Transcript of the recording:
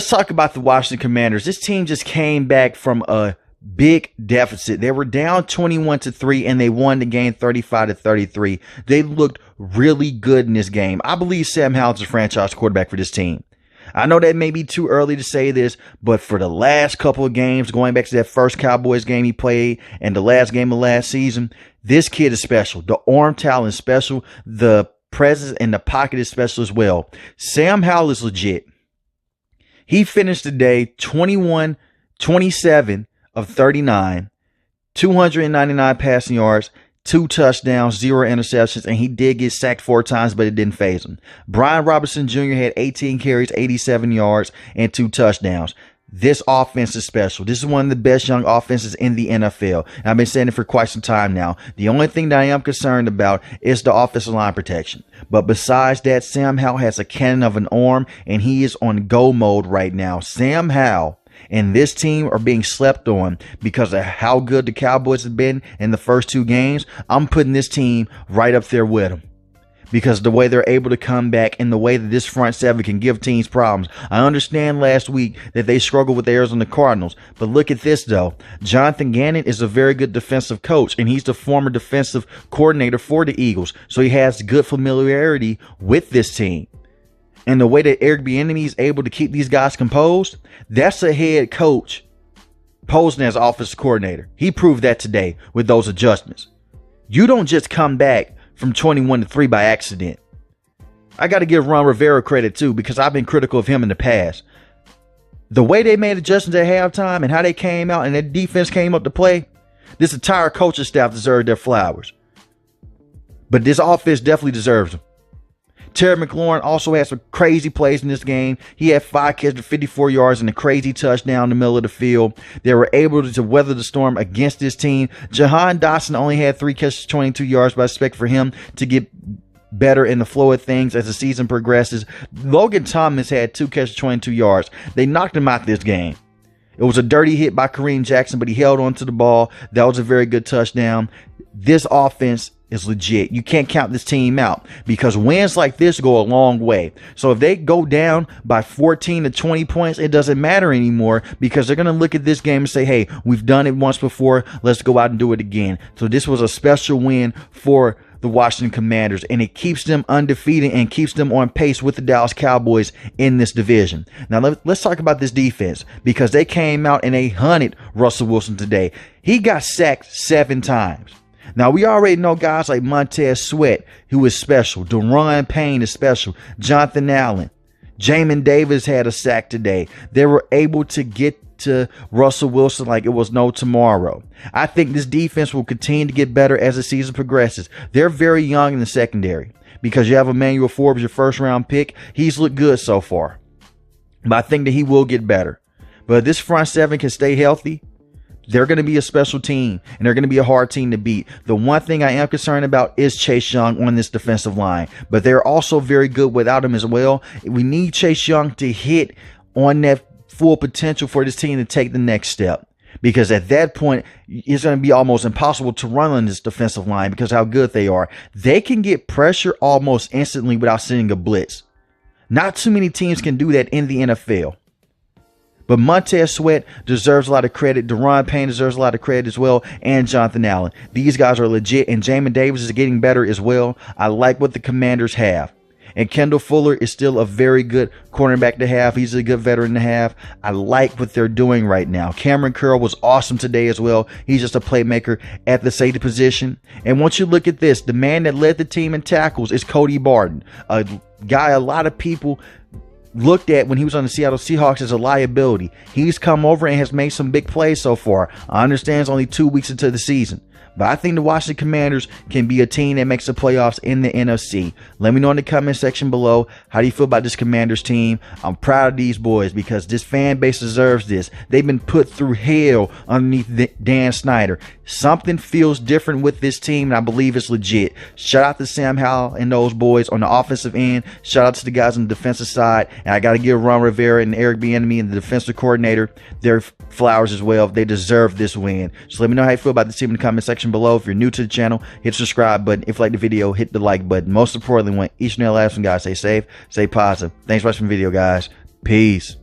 Let's talk about the Washington Commanders. This team just came back from a big deficit. They were down 21-3 and they won the game 35-33. They looked really good in this game. I believe Sam Howell is the franchise quarterback for this team. I know that may be too early to say this, but for the last couple of games, going back to that first Cowboys game he played and the last game of last season, this kid is special. The arm talent is special. The presence in the pocket is special as well. Sam Howell is legit. He finished the day 21-27 of 39, 299 passing yards, 2 touchdowns, 0 interceptions, and he did get sacked 4 times, but it didn't faze him. Brian Robinson Jr. had 18 carries, 87 yards, and 2 touchdowns. This offense is special. This is one of the best young offenses in the NFL. And I've been saying it for quite some time now. The only thing that I am concerned about is the offensive line protection. But besides that, Sam Howell has a cannon of an arm, and he is on go mode right now. Sam Howell and this team are being slept on because of how good the Cowboys have been in the first 2 games. I'm putting this team right up there with them because the way they're able to come back and the way that this front seven can give teams problems. I understand last week that they struggled with the Arizona Cardinals, but look at this though. Jonathan Gannon is a very good defensive coach, and he's the former defensive coordinator for the Eagles, so he has good familiarity with this team. And the way that Eric Bieniemy is able to keep these guys composed, that's a head coach posing as offensive coordinator. He proved that today with those adjustments. You don't just come back from 21-3 by accident. I got to give Ron Rivera credit too, because I've been critical of him in the past. The way they made adjustments at halftime and how they came out and that defense came up to play, this entire coaching staff deserved their flowers. But this offense definitely deserves them. Terry McLaurin also had some crazy plays in this game. He had 5 catches for 54 yards and a crazy touchdown in the middle of the field. They were able to weather the storm against this team. Jahan Dotson only had 3 catches, 22 yards, but I expect for him to get better in the flow of things as the season progresses. Logan Thomas had 2 catches, 22 yards. They knocked him out this game. It was a dirty hit by Kareem Jackson, but he held on to the ball. That was a very good touchdown. This offense is legit. You can't count this team out because wins like this go a long way. So if they go down by 14 to 20 points, it doesn't matter anymore because they're going to look at this game and say, hey, we've done it once before. Let's go out and do it again. So this was a special win for the Washington Commanders, and it keeps them undefeated and keeps them on pace with the Dallas Cowboys in this division. Now, let's talk about this defense because they came out and they hunted Russell Wilson today. He got sacked 7 times. Now, we already know guys like Montez Sweat, who is special. Daron Payne is special. Jonathan Allen. Jamin Davis had a sack today. They were able to get to Russell Wilson like it was no tomorrow. I think this defense will continue to get better as the season progresses. They're very young in the secondary because you have Emmanuel Forbes, your first-round pick. He's looked good so far. But I think that he will get better. But if this front seven can stay healthy, they're going to be a special team, and they're going to be a hard team to beat. The one thing I am concerned about is Chase Young on this defensive line, but they're also very good without him as well. We need Chase Young to hit on that full potential for this team to take the next step, because at that point, it's going to be almost impossible to run on this defensive line because of how good they are. They can get pressure almost instantly without sending a blitz. Not too many teams can do that in the NFL. But Montez Sweat deserves a lot of credit. Daron Payne deserves a lot of credit as well. And Jonathan Allen. These guys are legit. And Jamin Davis is getting better as well. I like what the Commanders have. And Kendall Fuller is still a very good cornerback to have. He's a good veteran to have. I like what they're doing right now. Cameron Curl was awesome today as well. He's just a playmaker at the safety position. And once you look at this, the man that led the team in tackles is Cody Barton. A guy a lot of people looked at when he was on the Seattle Seahawks as a liability. He's come over and has made some big plays so far. I understand it's only 2 weeks into the season, but I think the Washington Commanders can be a team that makes the playoffs in the NFC. Let me know in the comment section below, how do you feel about this Commanders team? I'm proud of these boys because this fan base deserves this. They've been put through hell underneath Dan Snyder. Something feels different with this team, and I believe it's legit. Shout out to Sam Howell and those boys on the offensive end. Shout out to the guys on the defensive side. And I got to give Ron Rivera and Eric Bieniemy and the defensive coordinator their flowers as well. They deserve this win. So let me know how you feel about this team in the comment section below. If you're new to the channel, hit the subscribe button. If you like the video, hit the like button. Most importantly, want each and every last one, guys, stay safe, stay positive. Thanks for watching the video, guys. Peace.